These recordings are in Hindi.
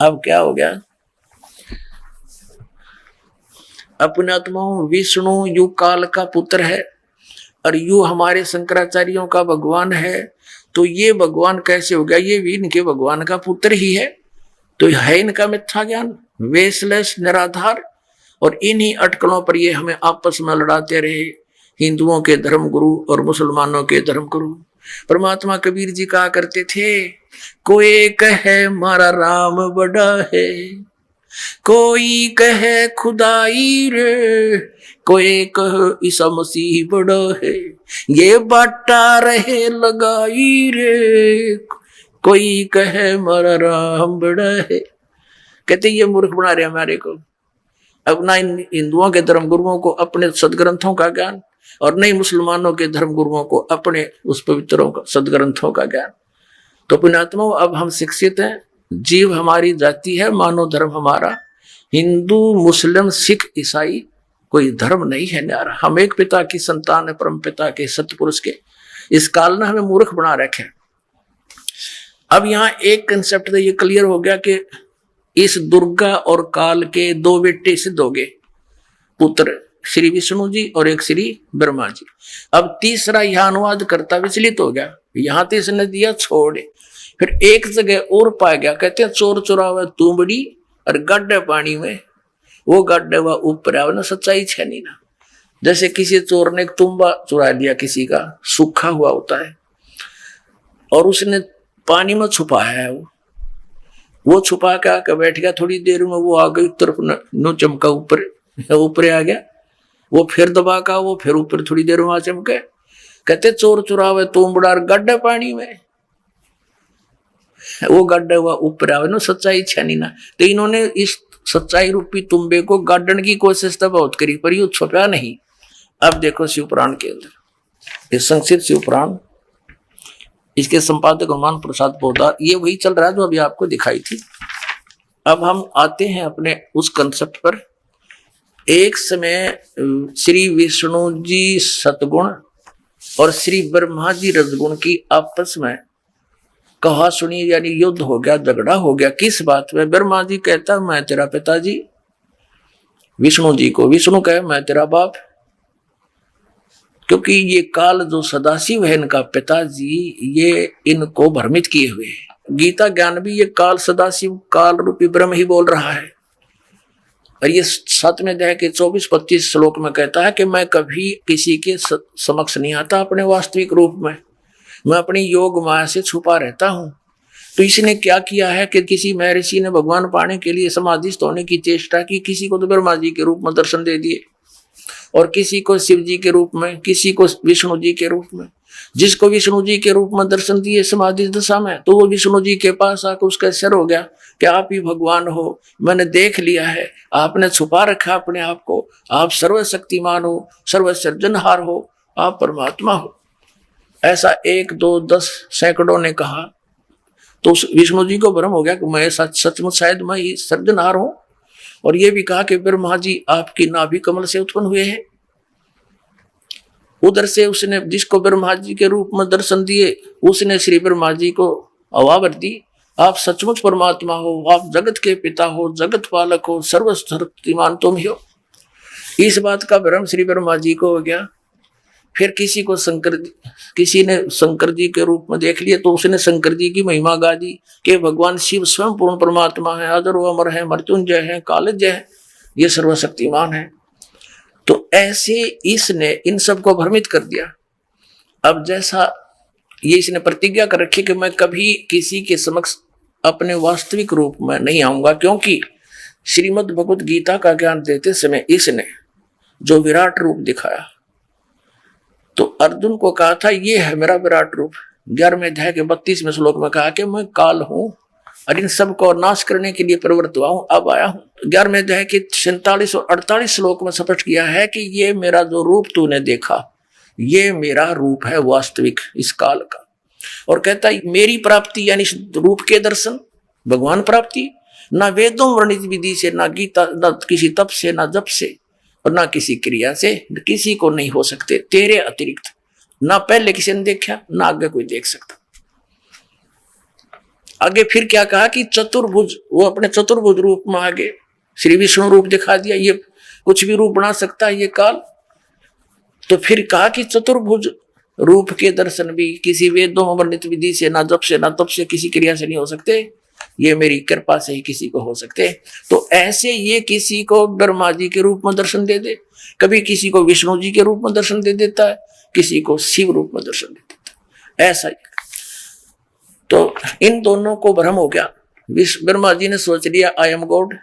अब क्या हो गया, अपने आत्माओं विष्णु यू काल का पुत्र है और यू हमारे शंकराचार्यों का भगवान है, तो ये भगवान कैसे हो गया, ये भी इनके भगवान का पुत्र ही है। तो है इनका मिथ्या ज्ञान, वेशलेस, निराधार। और इन्हीं अटकलों पर ये हमें आपस में लड़ाते रहे, हिंदुओं के धर्म गुरु और मुसलमानों के धर्म गुरु। परमात्मा कबीर जी कहा करते थे, कोई कहे मारा राम बड़ा है, कोई कहे खुदाई रे, कोई कहे ईसा मसीह बड़ा है, ये बाटा रहे लगाई रे, कोई कहे मारा राम बड़ा है। कहते ये मूर्ख बना रहे हमारे को। अब ना इन हिंदुओं के धर्म गुरुओं को अपने सदग्रंथों का ज्ञान, और नहीं मुसलमानों के धर्म गुरुओं को अपने उस पवित्रों का सदग्रंथों का ज्ञान। तो पुण्यात्माओं, अब हम शिक्षित हैं, जीव हमारी जाति है, मानव धर्म हमारा। हिंदू मुस्लिम सिख ईसाई कोई धर्म नहीं है न्यारा। हम एक पिता की संतान है, परम पिता के सतपुरुष के। इस काल ने हमें मूर्ख बना रखे। अब यहाँ एक कंसेप्ट तो ये क्लियर हो गया कि इस दुर्गा और काल के दो बेटे सिद्ध हो गए, पुत्र श्री विष्णु जी और एक श्री ब्रह्मा जी। अब तीसरा यह अनुवाद करता विचलित हो गया, यहां तो इसने दिया छोड़े, फिर एक जगह और पा गया। कहते हैं चोर चुरावे तुमड़ी और गड्ढे पानी में, वो गड्ढे व ऊपर आवे ना, सच्चाई छनी ना। जैसे किसी चोर ने एक तुम्बा चुरा लिया, किसी का सूखा हुआ होता है, और उसने पानी में छुपाया है, वो छुपा के आके बैठ गया। थोड़ी देर में वो आ गई तरफ नो चमका, ऊपर आ गया, वो फिर दबा का, वो फिर ऊपर थोड़ी देर में आ चमके। कहते चोर चुरावे तुमड़ा गड्ढे पानी में, वो गड्ढे हुआ ऊपर आवे ना, सच्चाई छनी ना। तो इन्होंने इस सच्चाई रूपी तुम्बे को गाड़ने की कोशिश तो बहुत करी, पर ये छुपा नहीं। अब देखो शिवपुराण के अंदर, ये संक्षिप्त शिवपुराण, इसके संपादक हनुमान प्रसाद पोदार, ये वही चल रहा है जो अभी आपको दिखाई थी। अब हम आते हैं अपने उस कंसेप्ट पर। एक समय श्री विष्णु जी सतगुण और श्री ब्रह्मा जी रजगुण की आपस में कहा सुनी, यानी युद्ध हो गया, झगड़ा हो गया। किस बात में? ब्रह्मा जी कहता मैं तेरा पिताजी, विष्णु जी को, विष्णु कहे मैं तेरा बाप। क्योंकि ये काल जो सदाशिव है इनका पिताजी, ये इनको भ्रमित किए हुए है। गीता ज्ञान भी ये काल सदाशिव, काल रूपी ब्रह्म ही बोल रहा है। और ये 7वें अध्याय के 24-25 श्लोक में कहता है कि मैं कभी किसी के समक्ष नहीं आता अपने वास्तविक रूप में, मैं अपनी योग माया से छुपा रहता हूं। तो इसने क्या किया है कि किसी महर्षि ने भगवान पाने के लिए समाधिस्थ होने की चेष्टा की, किसी को तो ब्रह्मा जी के रूप में दर्शन दे दिए, और किसी को शिव जी के रूप में, किसी को विष्णु जी के रूप में। जिसको विष्णु जी के रूप में दर्शन दिए समाधि दशा में, तो वो विष्णु जी के पास आकर उसका सिर हो गया कि आप ही भगवान हो, मैंने देख लिया है, आपने छुपा रखा अपने आप को, आप सर्वशक्तिमान हो, सर्वसृजनहार हो, आप परमात्मा हो। ऐसा 1, 2, 10 सैकड़ों ने कहा। तो विष्णु जी को भ्रम हो गया कि मैं सचमुच शायद मैं ही सृजनहार हूं। और ये भी कहा कि ब्रह्मा जी आपकी नाभि कमल से उत्पन्न हुए हैं। उधर से उसने जिसको ब्रह्मा जी के रूप में दर्शन दिए, उसने श्री ब्रह्मा जी को हवा भर दी, आप सचमुच परमात्मा हो, आप जगत के पिता हो, जगत पालक हो, सर्वशक्तिमान तुम ही हो। इस बात का भ्रम श्री ब्रह्मा जी को हो गया। फिर किसी ने शंकर जी के रूप में देख लिया, तो उसने शंकर जी की महिमा गा दी कि भगवान शिव स्वयं पूर्ण परमात्मा है, अजर व अमर है, मृत्युंजय है, कालजय है, ये सर्वशक्तिमान है। तो ऐसे इसने इन सबको भ्रमित कर दिया। अब जैसा ये इसने प्रतिज्ञा कर रखी कि मैं कभी किसी के समक्ष अपने वास्तविक रूप में नहीं आऊंगा, क्योंकि श्रीमद् भगवत गीता का ज्ञान देते समय इसने जो विराट रूप दिखाया, तो अर्जुन को कहा था ये है मेरा विराट रूप। 11वें अध्याय के 32वें श्लोक में कहा कि मैं काल हूं और इन सब को नाश करने के लिए प्रवृत्त हुआ हूं, अब आया हूं। 11वें अध्याय के 47 और 48 श्लोक में स्पष्ट किया है कि ये मेरा जो रूप तूने देखा, ये मेरा रूप है वास्तविक इस काल का। और कहता है मेरी प्राप्ति यानी रूप के दर्शन, भगवान प्राप्ति, ना वेदों वर्णित विधि से, ना गीता, ना किसी तप से, ना जप से, और ना किसी क्रिया से, किसी को नहीं हो सकते तेरे अतिरिक्त। ना पहले किसी ने देखा, ना आगे कोई देख सकता। आगे फिर क्या कहा कि चतुर्भुज, वो अपने चतुर्भुज रूप में आगे श्री विष्णु रूप दिखा दिया, ये कुछ भी रूप बना सकता है ये काल। तो फिर कहा कि चतुर्भुज रूप के दर्शन भी किसी वेदों में वर्णित विधि से, ना जप से ना तप से, किसी क्रिया से नहीं हो सकते, ये मेरी कृपा से ही किसी को हो सकते। तो ऐसे ये किसी को ब्रह्मा जी के रूप में दर्शन दे दे, कभी किसी को विष्णु जी के रूप में दर्शन दे देता है, किसी को शिव रूप में दर्शन दे देता है, ऐसा ही। तो इन दोनों को भ्रम हो गया। ब्रह्मा जी ने सोच लिया I am God,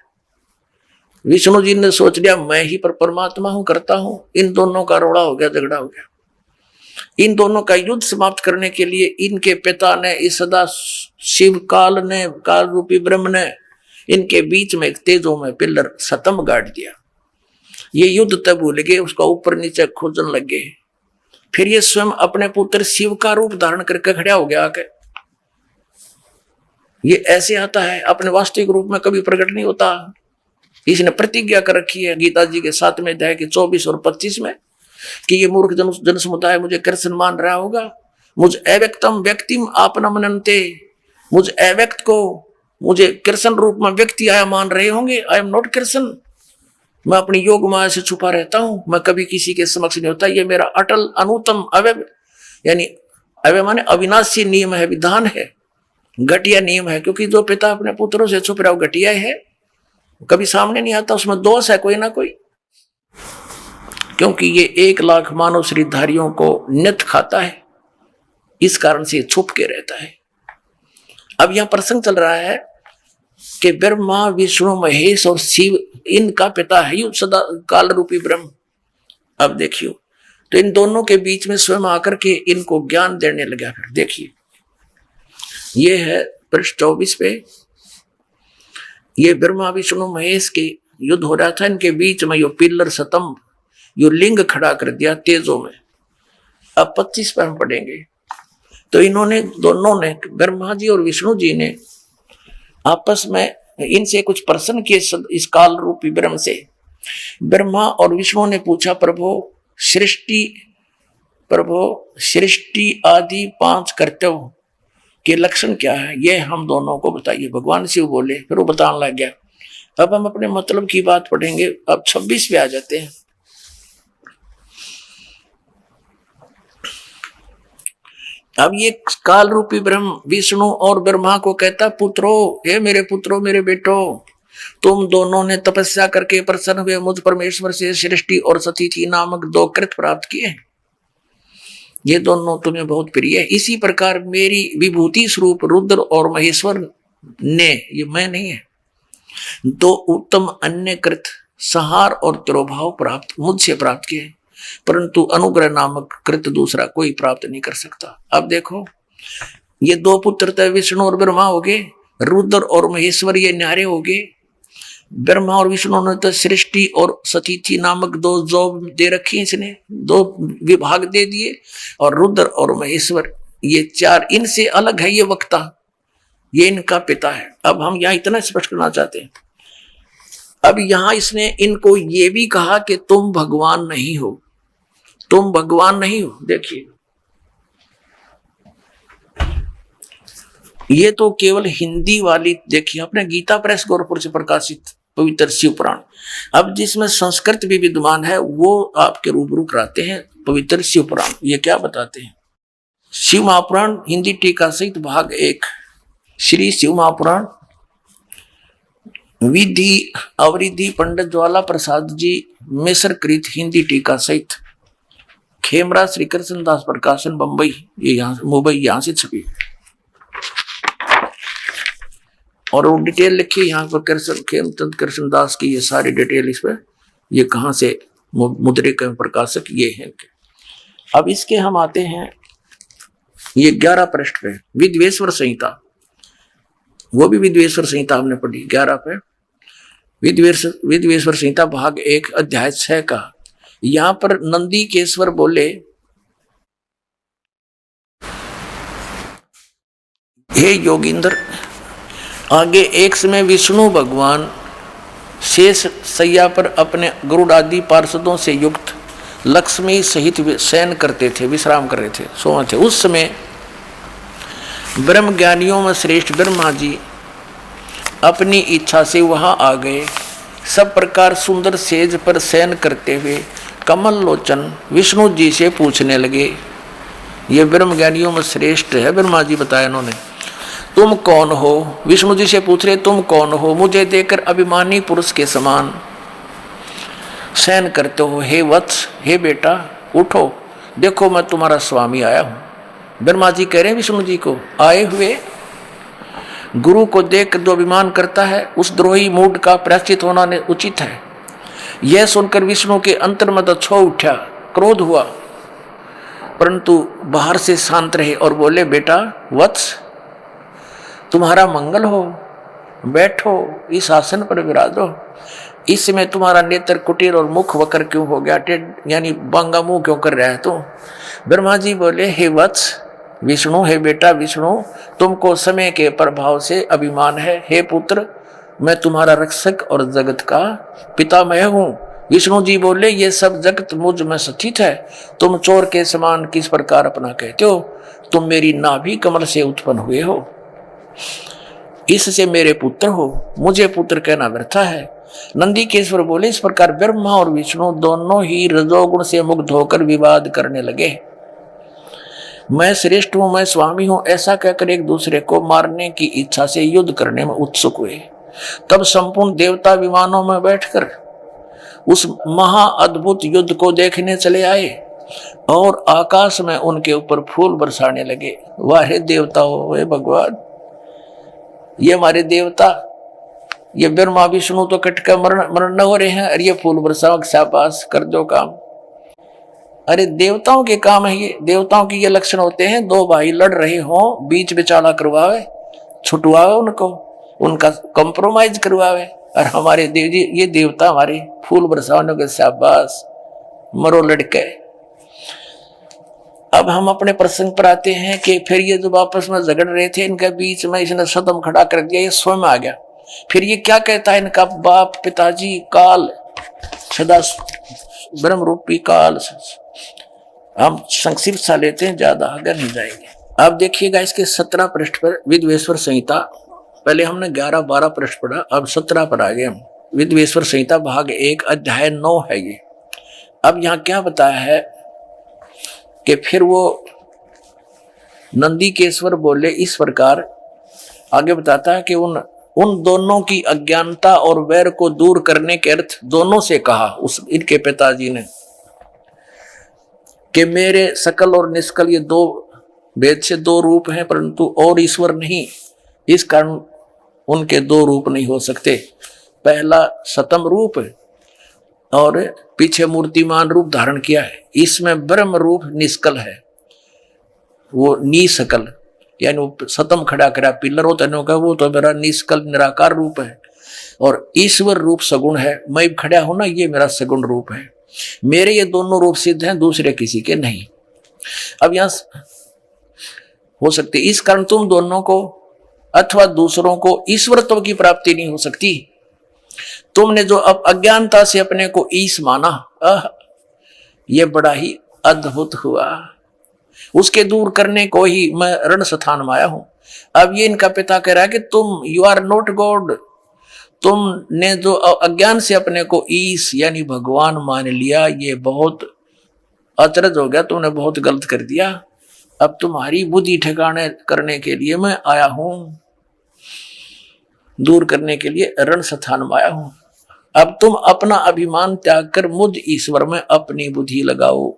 Vishnu ji ने सोच लिया मैं ही पर परमात्मा हूं, करता हूं। इन दोनों का रोड़ा हो गया, झगड़ा हो गया। इन दोनों का युद्ध समाप्त करने के लिए इनके पिता ने, इस सदा शिव काल ने, काल रूपी ब्रह्म ने इनके बीच में एक तेजों में पिल्लर स्तंभ गाड़ दिया। ये युद्ध तब भूल गए, उसका ऊपर नीचे खोजने लग गए। फिर ये स्वयं अपने पुत्र शिव का रूप धारण करके खड़ा हो गया आके। ये ऐसे आता है, अपने वास्तविक रूप में कभी प्रकट नहीं होता। इसने प्रतिज्ञा कर रखी है गीता जी के 7वें अध्याय के 24 और 25 में कि ये मूर्ख जन समुदाय मुझे कृष्ण मान रहा होगा। मुझ अव्यक्तम व्यक्तिम आपना मनन्ते, मुझ अव्यक्त को मुझे कृष्ण रूप में व्यक्ति आया मान रहे होंगे। आई एम नॉट कृष्ण, मैं अपनी योग माया से छुपा रहता हूं, मैं कभी किसी के समक्ष नहीं होता। ये मेरा अटल अनुतम अवय, यानी अवय माने अविनाशी नियम है, विधान है, घटिया नियम है। क्योंकि जो पिता अपने पुत्रों से छुप रहा हो घटिया है, कभी सामने नहीं आता, उसमें दोष है कोई ना कोई। क्योंकि ये 1 लाख मानव शरीरधारियों को नित खाता है, इस कारण से छुप के रहता है। अब यहां प्रसंग चल रहा है कि ब्रह्मा विष्णु महेश और शिव इनका पिता है यु सदा काल रूपी ब्रह्म। अब देखियो, तो इन दोनों के बीच में स्वयं आकर के इनको ज्ञान देने लगा। फिर देखिए, ये है पृष्ठ 24 पे, ये ब्रह्मा विष्णु महेश के युद्ध हो रहा था। इनके बीच में यो पिल्लर स्तंभ, यो लिंग खड़ा कर दिया तेजों में। अब 25 पे हम पढ़ेंगे। तो इन्होंने दोनों ने, ब्रह्मा जी और विष्णु जी ने आपस में इनसे कुछ प्रश्न किए इस काल रूपी ब्रह्म से। ब्रह्मा और विष्णु ने पूछा, प्रभु सृष्टि आदि 5 कर्तव्य के लक्षण क्या है, ये हम दोनों को बताइए। भगवान शिव बोले, फिर वो बताने लग गया। अब हम अपने मतलब की बात पढ़ेंगे। अब 26 पे आ जाते हैं। अब ये काल रूपी ब्रह्म विष्णु और ब्रह्मा को कहता, पुत्रो, हे मेरे पुत्रों, मेरे बेटो, तुम दोनों ने तपस्या करके प्रसन्न हुए मुझ परमेश्वर से सृष्टि और सतीथि नामक 2 कृत प्राप्त किए। ये दोनों तुम्हें बहुत प्रिय है। इसी प्रकार मेरी विभूति स्वरूप रुद्र और महेश्वर ने, ये मैं नहीं है, 2 उत्तम अन्य कृत संहार और तिरोभाव प्राप्त मुझसे प्राप्त किए, परंतु अनुग्रह नामक कृत दूसरा कोई प्राप्त नहीं कर सकता। अब देखो, ये 2 पुत्र थे, विष्णु और ब्रह्मा हो गए, रुद्र और महेश्वर ये न्यारे हो गए। ब्रह्मा और विष्णु ने तो सृष्टि और सतीथि नामक 2 जॉब दे रखी, इसने 2 विभाग दे दिए। और रुद्र और महेश्वर ये 4, इनसे अलग है ये वक्ता, ये इनका पिता है। अब हम यहाँ इतना स्पष्ट करना चाहते हैं। अब यहाँ इसने इनको ये भी कहा कि तुम भगवान नहीं हो, तुम भगवान नहीं हो। देखिए, ये तो केवल हिंदी वाली, देखिए अपने गीता प्रेस गोरखपुर से प्रकाशित पवित्र शिव पुराण। अब जिसमें संस्कृत भी विद्यमान है वो आपके रूबरू कराते हैं। पवित्र शिव पुराण ये क्या बताते हैं? शिव महापुराण हिंदी टीका सहित भाग 1, श्री शिव महापुराण, विधि अवरिधि पंडित ज्वाला प्रसाद जी मिश्र कृत हिंदी टीका सहित, खेमरा श्री कृष्ण दास प्रकाशन बम्बई, ये यहाँ मुंबई यहाँ से छपी। और वो डिटेल लिखी यहाँ पर, खेमचंद कृष्ण दास की ये सारी डिटेल इस पर, ये कहाँ से मुद्रिक प्रकाशक ये है। अब इसके हम आते हैं ये 11 पृष्ठ पे, विद्वेश्वर संहिता, वो भी विद्वेश्वर संहिता हमने पढ़ी 11 पे, विद्वेश्वर संहिता भाग 1 अध्याय 6 का। यहां पर नंदी केश्वर बोले, हे योगिंद्र, आगे एक समय विष्णु भगवान शेष सैया पर अपने गरुड़ आदि पार्षदों से युक्त लक्ष्मी सहित शयन करते थे, विश्राम कर रहे थे, सोए थे। उस समय ब्रह्म ज्ञानियों में श्रेष्ठ ब्रह्मा जी अपनी इच्छा से वहां आ गए। सब प्रकार सुंदर सेज पर शयन करते हुए कमल लोचन विष्णु जी से पूछने लगे। ये ब्रह्म ज्ञानियों में श्रेष्ठ है, ब्रह्मा जी बताया इन्होंने। तुम कौन हो? विष्णु जी से पूछ रहे तुम कौन हो? मुझे देखकर अभिमानी पुरुष के समान शयन करते हो। हे वत्स, हे बेटा उठो, देखो मैं तुम्हारा स्वामी आया हूं। ब्रह्मा जी कह रहे हैं विष्णु जी को, आए हुए गुरु को देख जो अभिमान करता है उस द्रोही मूड का प्रायश्चित होना उचित है। यह सुनकर विष्णु के अंतर में छो उठा, क्रोध हुआ, परंतु बाहर से शांत रहे और बोले बेटा वत्स, तुम्हारा मंगल हो, बैठो इस आसन पर विराजो। इसमें तुम्हारा नेत्र कुटीर और मुख वक्र क्यों हो गया, यानी बांगा मुंह क्यों कर रहा है तू? ब्रह्मा जी बोले हे वत्स विष्णु, हे बेटा विष्णु, तुमको समय के प्रभाव से अभिमान है। हे पुत्र, मैं तुम्हारा रक्षक और जगत का पितामह हूँ। विष्णु जी बोले ये सब जगत मुझ में स्थित है, तुम चोर के समान किस प्रकार अपना कहते हो? तुम मेरी नाभि कमल से उत्पन्न हुए हो, इससे मेरे पुत्र हो, मुझे पुत्र कहना व्यर्थ है। नंदीकेश्वर बोले इस प्रकार ब्रह्मा और विष्णु दोनों ही रजोगुण से मुक्त होकर विवाद करने लगे। मैं श्रेष्ठ हूं, मैं स्वामी हूं, ऐसा कहकर एक दूसरे को मारने की इच्छा से युद्ध करने में उत्सुक हुए। तब संपूर्ण देवता विमानों में बैठकर उस महा अद्भुत युद्ध को देखने चले आए और आकाश में उनके ऊपर फूल बरसाने लगे। वाहे देवताओं, वे भगवान, ये हमारे देवता, ये ब्रह्मा विष्णु तो कटकर मरण हो रहे हैं और ये फूल बरसाओ, शाबाश कर दो काम। अरे देवताओं के काम है ये, देवताओं के ये लक्षण होते हैं। दो भाई लड़ रहे हो, बीच बिचाला करवावे, छुटवावे उनको, उनका कंप्रोमाइज करवावे। और हमारे देव जी, ये देवता हमारे फूल बरसाने के, शाबाश मरो लड़के। अब हम अपने प्रसंग पर आते हैं कि फिर ये जो आपस में झगड़ रहे थे, इनके बीच में इसने सदम खड़ा कर दिया, ये स्वयं आ गया। फिर ये क्या कहता है, इनका बाप पिताजी काल, सदा ब्रह्म रूपी काल। हम संक्षिप्त सा लेते हैं, ज्यादा आगे नहीं जाएंगे। अब देखिएगा इसके 17 पृष्ठ पर विद्वेश्वर संहिता, पहले हमने 11-12 पृष्ठ पढ़ा, अब 17 पर आ गए हम। विद्वेश्वर संहिता भाग 1 अध्याय 9 है ये। अब यहाँ क्या बताया है कि फिर वो नंदीकेश्वर बोले इस प्रकार, आगे बताता है कि उन दोनों की अज्ञानता और वैर को दूर करने के अर्थ दोनों से कहा उस इनके पिताजी ने कि मेरे सकल और निष्कल ये दो भेद से दो रूप हैं, परंतु और ईश्वर नहीं, इस कारण उनके दो रूप नहीं हो सकते। पहला सतम रूप और पीछे मूर्तिमान रूप धारण किया है, इसमें ब्रह्म रूप निष्कल है, वो निसकल, यानी वो सतम खड़ा करा पिलर होता है, वो तो मेरा निष्कल निराकार रूप है। और ईश्वर रूप सगुण है, मैं खड़ा हूं ना, ये मेरा सगुण रूप है। मेरे ये दोनों रूप सिद्ध हैं, दूसरे किसी के नहीं। अब यहां हो सकते, इस कारण तुम दोनों को अथवा दूसरों को ईश्वरत्व की प्राप्ति नहीं हो सकती। तुमने जो अब अज्ञानता से अपने को ईश माना, ये बड़ा ही अद्भुत हुआ। उसके दूर करने को ही मैं रण स्थान में आया हूं। अब ये इनका पिता कह रहा है कि तुम यू आर नॉट गॉड, तुमने जो अज्ञान से अपने को ईश यानी भगवान मान लिया, ये बहुत अचरज हो गया, तुमने बहुत गलत कर दिया। अब तुम्हारी बुद्धि ठिकाने करने के लिए मैं आया हूं, दूर करने के लिए रण स्थान में आया हूं। अब तुम अपना अभिमान त्याग कर मुझ ईश्वर में अपनी बुद्धि लगाओ।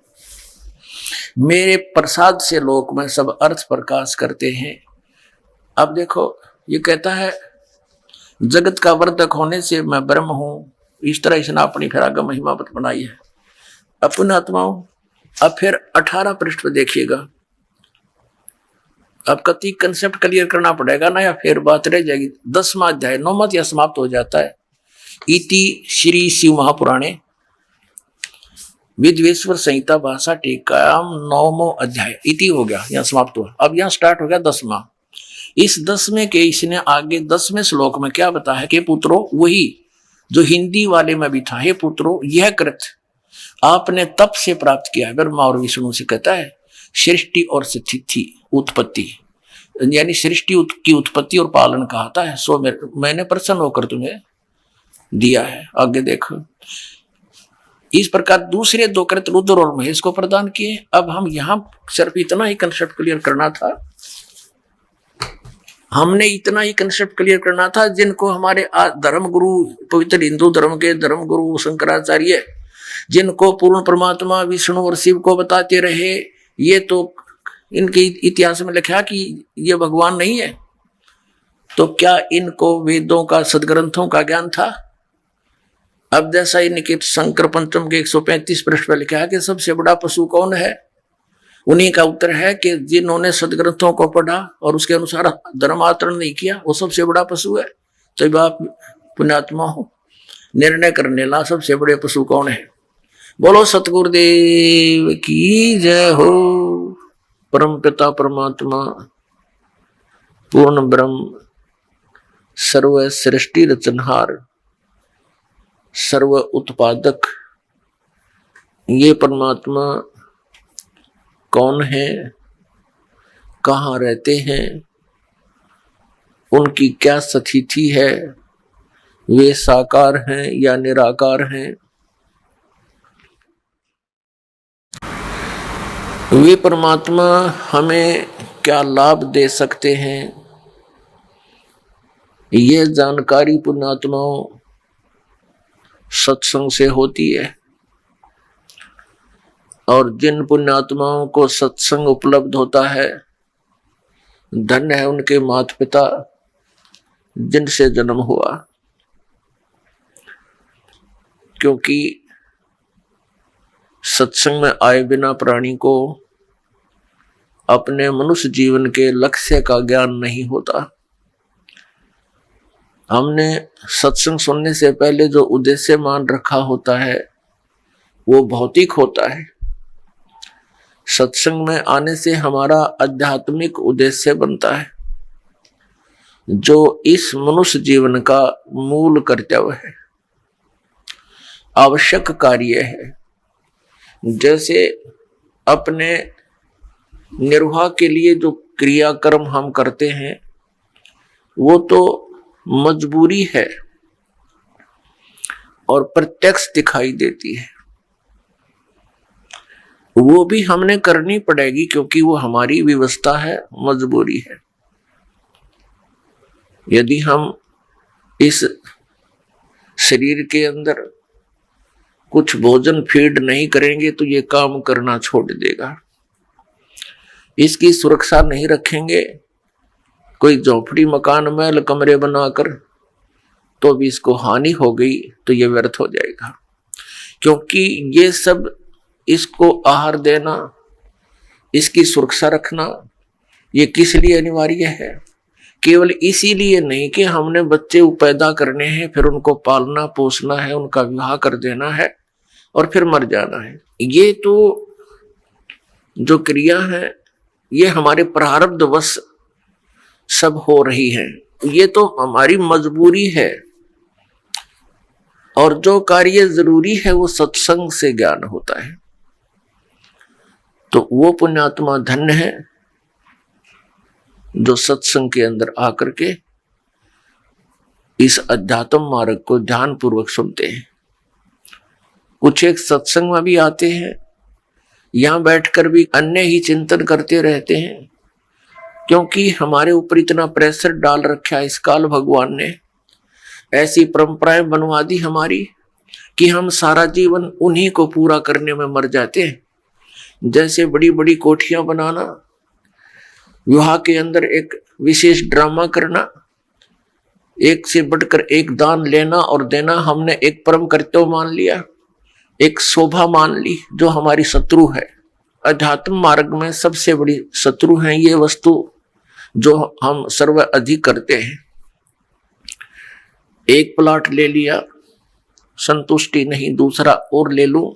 मेरे प्रसाद से लोक में सब अर्थ प्रकाश करते हैं। अब देखो ये कहता है जगत का वर्धक होने से मैं ब्रह्म हूं, इस तरह इसने अपनी फिर महिमा बनाई है अपने आत्माओं। अब फिर 18 पृष्ठ पर देखिएगा, अब कति कंसेप्ट क्लियर करना पड़ेगा ना, या फिर बात रह जाएगी। 10वां अध्याय 9वां या समाप्त हो जाता है। इति श्री शिव महापुराणे विद्वेश्वर संहिता भाषा टीकायाम 9वां अध्याय इति हो गया, यहाँ समाप्त हुआ। अब यहाँ स्टार्ट हो गया 10वां। इस 10वें के इसने आगे 10वें श्लोक में क्या बताया कि पुत्रों, वही जो हिंदी वाले में भी था, हे पुत्रों यह कृत आपने तप से प्राप्त किया है। ब्रह्मा और विष्णु से कहता है सृष्टि और स्थिति उत्पत्ति, यानी सृष्टि की उत्पत्ति और पालन कहा था, सो मैंने प्रसन्न होकर तुम्हें दिया है। आगे देखो, इस प्रकार दूसरे 2 कृत रुद्र और महेश को प्रदान किए। अब हम यहां सिर्फ इतना ही कंसेप्ट क्लियर करना था, हमने इतना ही कंसेप्ट क्लियर करना था, जिनको हमारे धर्म गुरु, पवित्र हिंदू धर्म के धर्म गुरु शंकराचार्य, जिनको पूर्ण परमात्मा विष्णु और शिव को बताते रहे, ये तो इनके इतिहास में लिखा कि ये भगवान नहीं है, तो क्या इनको वेदों का सदग्रंथों का ज्ञान था? अब जैसा इनके शंकर पंचम के 135 पृष्ठ पर लिखा है कि सबसे बड़ा पशु कौन है, उन्हीं का उत्तर है कि जिन्होंने सदग्रंथों को पढ़ा और उसके अनुसार धर्म आचरण नहीं किया, वो सबसे बड़ा पशु है। तो आप पुण्यात्मा हो, निर्णय करने ला सबसे बड़े पशु कौन है। बोलो सतगुरुदेव की जय हो। परम पिता परमात्मा पूर्ण ब्रह्म सर्व सृष्टि रचनहार सर्व उत्पादक, ये परमात्मा कौन है, कहाँ रहते हैं, उनकी क्या स्थिति है, वे साकार हैं या निराकार हैं, वे परमात्मा हमें क्या लाभ दे सकते हैं, ये जानकारी पुण्यात्माओं सत्संग से होती है। और जिन पुण्यात्माओं को सत्संग उपलब्ध होता है, धन्य है उनके माता पिता जिनसे जन्म हुआ, क्योंकि सत्संग में आए बिना प्राणी को अपने मनुष्य जीवन के लक्ष्य का ज्ञान नहीं होता। हमने सत्संग सुनने से पहले जो उद्देश्य मान रखा होता है वो भौतिक होता है। सत्संग में आने से हमारा आध्यात्मिक उद्देश्य बनता है, जो इस मनुष्य जीवन का मूल कर्तव्य है, आवश्यक कार्य है। जैसे अपने निर्वाह के लिए जो क्रियाकर्म हम करते हैं वो तो मजबूरी है और प्रत्यक्ष दिखाई देती है, वो भी हमने करनी पड़ेगी क्योंकि वो हमारी व्यवस्था है, मजबूरी है। यदि हम इस शरीर के अंदर कुछ भोजन फीड नहीं करेंगे तो ये काम करना छोड़ देगा। इसकी सुरक्षा नहीं रखेंगे, कोई झोपड़ी मकान महल कमरे बनाकर, तो भी इसको हानि हो गई तो ये व्यर्थ हो जाएगा। क्योंकि ये सब, इसको आहार देना, इसकी सुरक्षा रखना, ये किस लिए अनिवार्य है? केवल इसीलिए नहीं कि हमने बच्चे पैदा करने हैं, फिर उनको पालना पोसना है, उनका विवाह कर देना है और फिर मर जाना है। ये तो जो क्रिया है ये हमारे प्रारब्धवश सब हो रही है, ये तो हमारी मजबूरी है। और जो कार्य जरूरी है वो सत्संग से ज्ञान होता है। तो वो पुण्यात्मा धन्य है जो सत्संग के अंदर आकर के इस अध्यात्म मार्ग को ध्यान पूर्वक सुनते हैं। कुछ एक सत्संग में भी आते हैं, यहां बैठकर भी अन्य ही चिंतन करते रहते हैं, क्योंकि हमारे ऊपर इतना प्रेशर डाल रखा है इस काल भगवान ने, ऐसी परंपराएं बनवा दी हमारी कि हम सारा जीवन उन्हीं को पूरा करने में मर जाते हैं। जैसे बड़ी बड़ी कोठियां बनाना, विवाह के अंदर एक विशेष ड्रामा करना, एक से बढ़कर एक दान लेना और देना हमने एक परम कर्तव्य मान लिया, एक शोभा मान ली जो हमारी शत्रु है। अध्यात्म मार्ग में सबसे बड़ी शत्रु है ये वस्तु जो हम सर्व अधिक करते हैं। एक प्लाट ले लिया, संतुष्टि नहीं, दूसरा और ले लूं।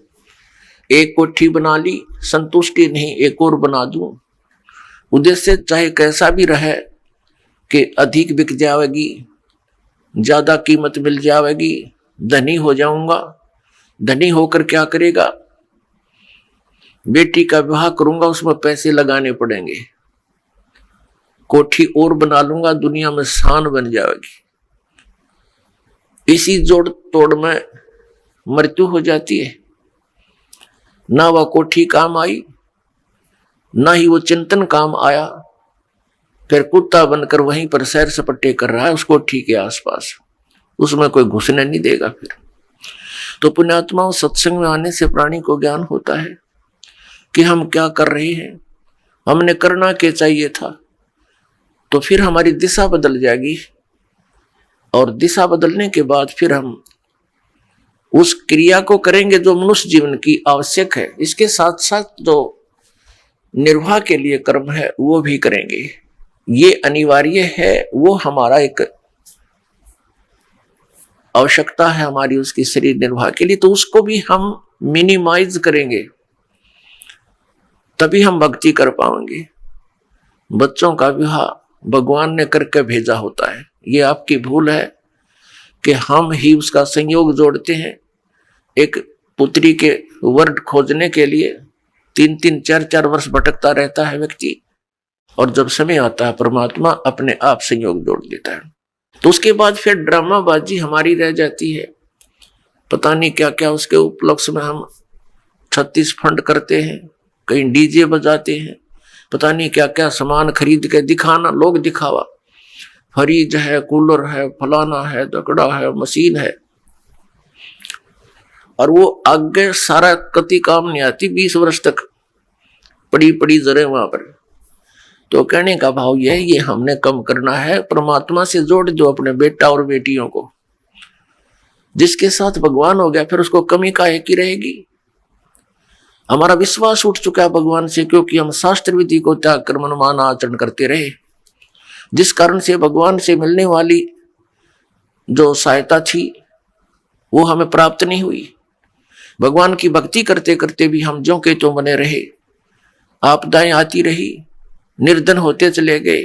एक कोठी बना ली, संतुष्टि नहीं, एक और बना दूं। उद्देश्य चाहे कैसा भी रहे कि अधिक बिक जाएगी, ज्यादा कीमत मिल जाएगी, धनी हो जाऊंगा। धनी होकर क्या करेगा? बेटी का विवाह करूंगा, उसमें पैसे लगाने पड़ेंगे। कोठी और बना लूंगा, दुनिया में शान बन जाएगी। इसी जोड़ तोड़ में मृत्यु हो जाती है। ना वह कोठी काम आई, ना ही वो चिंतन काम आया। फिर कुत्ता बनकर वहीं पर सैर सपट्टे कर रहा है उस कोठी के आसपास, उसमें कोई घुसने नहीं देगा। फिर तो पुण्यात्माओं, सत्संग में आने से प्राणी को ज्ञान होता है कि हम क्या कर रहे हैं, हमने करना क्या चाहिए था। तो फिर हमारी दिशा बदल जाएगी, और दिशा बदलने के बाद फिर हम उस क्रिया को करेंगे जो मनुष्य जीवन की आवश्यक है। इसके साथ साथ जो निर्वाह के लिए कर्म है वो भी करेंगे, ये अनिवार्य है। वो हमारा एक आवश्यकता है हमारी उसकी शरीर निर्वाह के लिए, तो उसको भी हम मिनिमाइज करेंगे, तभी हम भक्ति कर पाएंगे। बच्चों का विवाह भगवान ने करके भेजा होता है, ये आपकी भूल है कि हम ही उसका संयोग जोड़ते हैं। एक पुत्री के वर खोजने के लिए 3-3, 4-4 वर्ष भटकता रहता है व्यक्ति, और जब समय आता है परमात्मा अपने आप संयोग जोड़ देता है। तो उसके बाद फिर ड्रामाबाजी हमारी रह जाती है, पता नहीं क्या क्या उसके उपलक्ष्य में हम 36 फंड करते हैं, कहीं डीजे बजाते हैं, पता नहीं क्या क्या सामान खरीद के दिखाना, लोग दिखावा, फ्रिज है, कूलर है, फलाना है, दकड़ा है, मशीन है, और वो आगे सारा कति काम नहीं आती। 20 वर्ष तक पड़ी पड़ी जरे वहां पर। तो कहने का भाव यह है, ये हमने कम करना है। परमात्मा से जोड़ दो अपने बेटा और बेटियों को, जिसके साथ भगवान हो गया फिर उसको कमी काहे की रहेगी। हमारा विश्वास उठ चुका है भगवान से, क्योंकि हम शास्त्र विधि को त्याग कर मनमाना आचरण करते रहे, जिस कारण से भगवान से मिलने वाली जो सहायता थी वो हमें प्राप्त नहीं हुई। भगवान की भक्ति करते करते भी हम ज्यों के त्यों बने रहे, आपदाएं आती रही, निर्धन होते चले गए,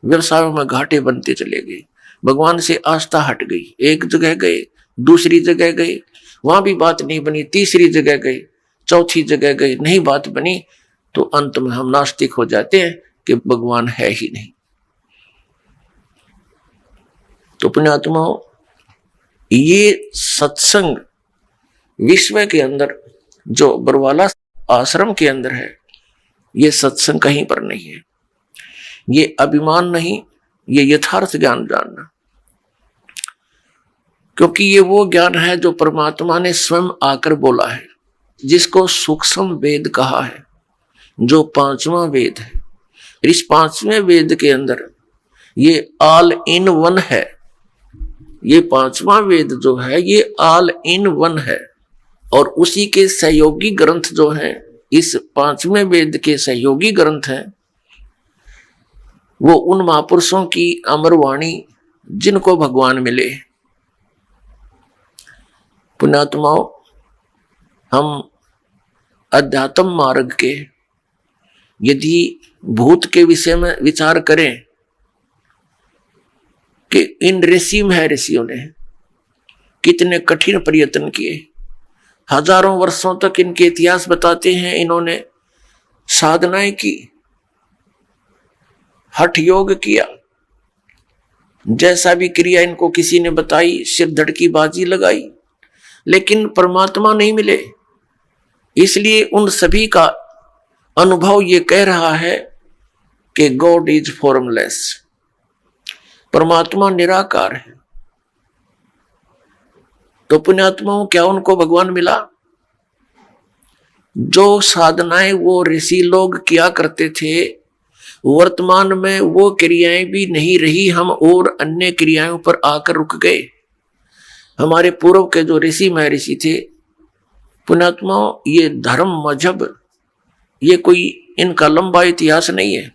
व्यवसायों में घाटे बनते चले गए, भगवान से आस्था हट गई। एक जगह गए, दूसरी जगह गए, वहां भी बात नहीं बनी, तीसरी जगह गए, चौथी जगह गए, नहीं बात बनी, तो अंत में हम नास्तिक हो जाते हैं कि भगवान है ही नहीं। तो पुण्यात्माओं, ये सत्संग विश्व के अंदर जो बरवाला आश्रम के अंदर है, ये सत्संग कहीं पर नहीं है। ये अभिमान नहीं, ये यथार्थ ज्ञान जानना, क्योंकि ये वो ज्ञान है जो परमात्मा ने स्वयं आकर बोला है, जिसको सूक्ष्म वेद कहा है, जो 5वां वेद है। इस 5वें वेद के अंदर ये ऑल इन वन है। ये 5वां वेद जो है ये ऑल इन वन है, और उसी के सहयोगी ग्रंथ जो हैं, इस 5वें वेद के सहयोगी ग्रंथ हैं, वो उन महापुरुषों की अमर वाणी जिनको भगवान मिले। पुण्यात्माओं, हम अध्यात्म मार्ग के यदि भूत के विषय में विचार करें कि इन ऋषियों ने कितने कठिन प्रयत्न किए, हजारों वर्षों तक इनके इतिहास बताते हैं, इन्होंने साधनाएं की, हठ योग किया, जैसा भी क्रिया इनको किसी ने बताई, सिर धड़की बाजी लगाई, लेकिन परमात्मा नहीं मिले। इसलिए उन सभी का अनुभव ये कह रहा है कि गॉड इज फॉर्मलेस, परमात्मा निराकार है। तो पुण्यात्माओं, क्या उनको भगवान मिला? जो साधनाएं वो ऋषि लोग किया करते थे, वर्तमान में वो क्रियाएं भी नहीं रही, हम और अन्य क्रियाओं पर आकर रुक गए। हमारे पूर्व के जो ऋषि महर्षि थे, पुण्यात्माओं, ये धर्म मजहब ये कोई इनका लंबा इतिहास नहीं है।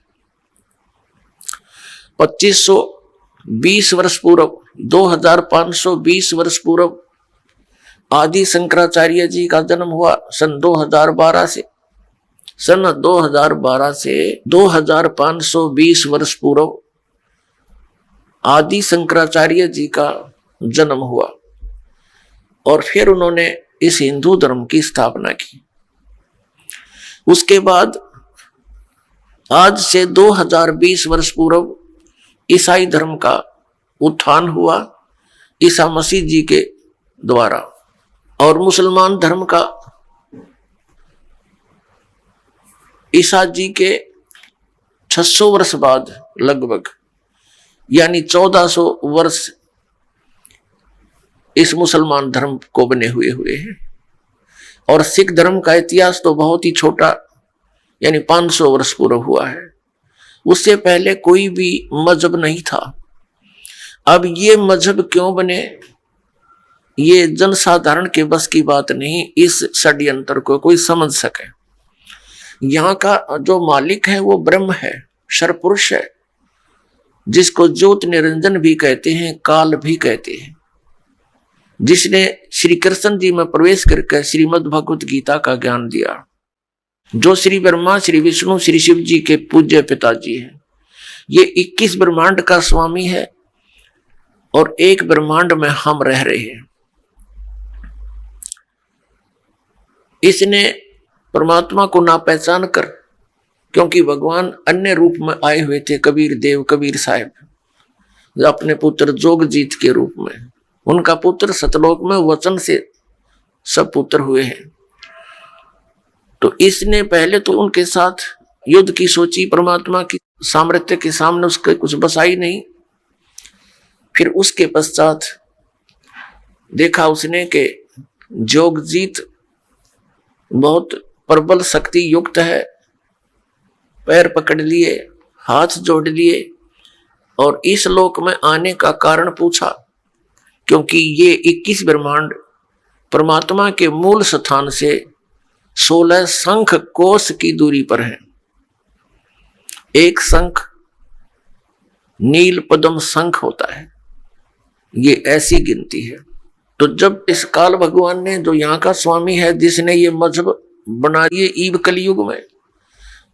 2520 वर्ष पूर्व, 2520 वर्ष पूर्व आदि शंकराचार्य जी का जन्म हुआ सन 2012 से। सन 2012 से 2520 वर्ष पूर्व आदि शंकराचार्य जी का जन्म हुआ, और फिर उन्होंने इस हिंदू धर्म की स्थापना की। उसके बाद आज से 2020 वर्ष पूर्व ईसाई धर्म का उत्थान हुआ ईसा मसीह जी के द्वारा, और मुसलमान धर्म का ईसा जी के 600 वर्ष बाद लगभग, यानी 1400 वर्ष इस मुसलमान धर्म को बने हुए हैं। और सिख धर्म का इतिहास तो बहुत ही छोटा, यानी 500 वर्ष पूर्व हुआ है। उससे पहले कोई भी मजहब नहीं था। अब ये मजहब क्यों बने, ये जनसाधारण के बस की बात नहीं। इस षड्यंत्र को कोई समझ सके। यहाँ का जो मालिक है वो ब्रह्म है, सर्वपुरुष है, जिसको ज्योत निरंजन भी कहते हैं, काल भी कहते हैं, जिसने श्री कृष्ण जी में प्रवेश करके श्रीमद् भगवत गीता का ज्ञान दिया, जो श्री ब्रह्मा, श्री विष्णु, श्री शिव जी के पूज्य पिताजी हैं। ये 21 ब्रह्मांड का स्वामी है और एक ब्रह्मांड में हम रह रहे हैं। इसने परमात्मा को ना पहचान कर, क्योंकि भगवान अन्य रूप में आए हुए थे, कबीर देव, कबीर साहब, अपने पुत्र जोगजीत के रूप में। उनका पुत्र सतलोक में वचन से सब पुत्र हुए हैं। तो इसने पहले तो उनके साथ युद्ध की सोची, परमात्मा की सामर्थ्य के सामने उसके कुछ बसाई नहीं। फिर उसके पश्चात देखा उसने कि जोगजीत बहुत प्रबल शक्ति युक्त है। पैर पकड़ लिए, हाथ जोड़ लिए और इस लोक में आने का कारण पूछा, क्योंकि ये 21 ब्रह्मांड परमात्मा के मूल स्थान से 16 शंख कोश की दूरी पर है। एक शंख नील पद्म शंख होता है, ये ऐसी गिनती है। तो जब इस काल भगवान ने, जो यहाँ का स्वामी है, जिसने ये मजहब बना दिए ईब कलयुग में,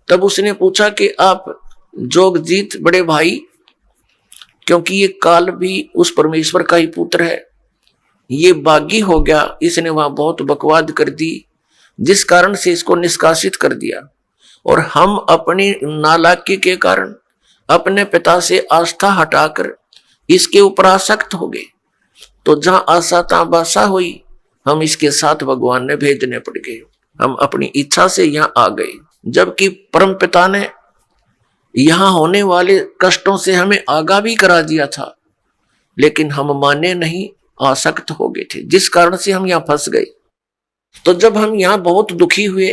तब उसने पूछा कि आप जोगजीत बड़े भाई, क्योंकि ये काल भी उस परमेश्वर का ही पुत्र है, ये बागी हो गया, इसने वहां बहुत बकवाद कर दी, जिस कारण से इसको निष्कासित कर दिया। और हम अपनी नालायकी के कारण अपने पिता से आस्था हटाकर इसके ऊपर आसक्त हो गए। तो जहां आशा तहां बासा हुई, हम इसके साथ भगवान ने भेजने पड़ गए। हम अपनी इच्छा से यहाँ आ गए, जबकि परम पिता ने यहाँ होने वाले कष्टों से हमें आगाह भी करा दिया था, लेकिन हम माने नहीं, आसक्त हो गए थे, जिस कारण से हम यहाँ फंस गए। तो जब हम यहाँ बहुत दुखी हुए,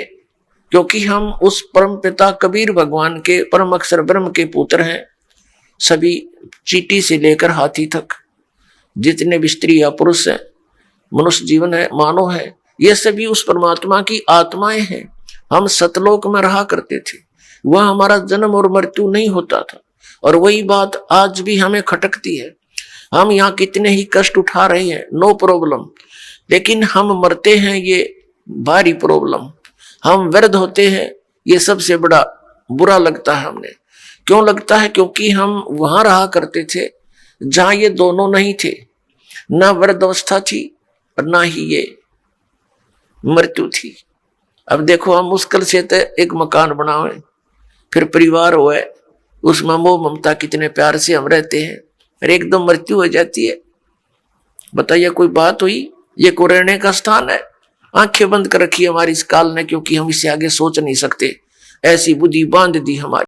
क्योंकि हम उस परम पिता कबीर भगवान के परम अक्षर ब्रह्म के पुत्र हैं। सभी चींटी से लेकर हाथी तक जितने भी स्त्री या पुरुष है, मनुष्य जीवन है, मानव है, ये सभी उस परमात्मा की आत्माएं हैं। हम सतलोक में रहा करते थे, वह हमारा जन्म और मृत्यु नहीं होता था। और वही बात आज भी हमें खटकती है। हम यहाँ कितने ही कष्ट उठा रहे हैं, नो प्रॉब्लम, लेकिन हम मरते हैं, ये भारी प्रॉब्लम। हम वृद्ध होते हैं, ये सबसे बड़ा बुरा लगता है हमें। क्यों लगता है? क्योंकि हम वहां रहा करते थे जहां ये दोनों नहीं थे, ना वृद्ध अवस्था थी और ना ही ये मृत्यु थी। अब देखो, हम मुश्किल से तो एक मकान बनावे, फिर परिवार हुआ, उसमें मोह ममता कितने प्यार से हम रहते हैं, फिर एकदम मृत्यु हो जाती है। बताइए, कोई बात हुई? ये को रहने का स्थान है? आंखें बंद कर रखी हमारी इस काल ने, क्योंकि हम इससे आगे सोच नहीं सकते। ऐसी बुद्धि बांध दी हमारी।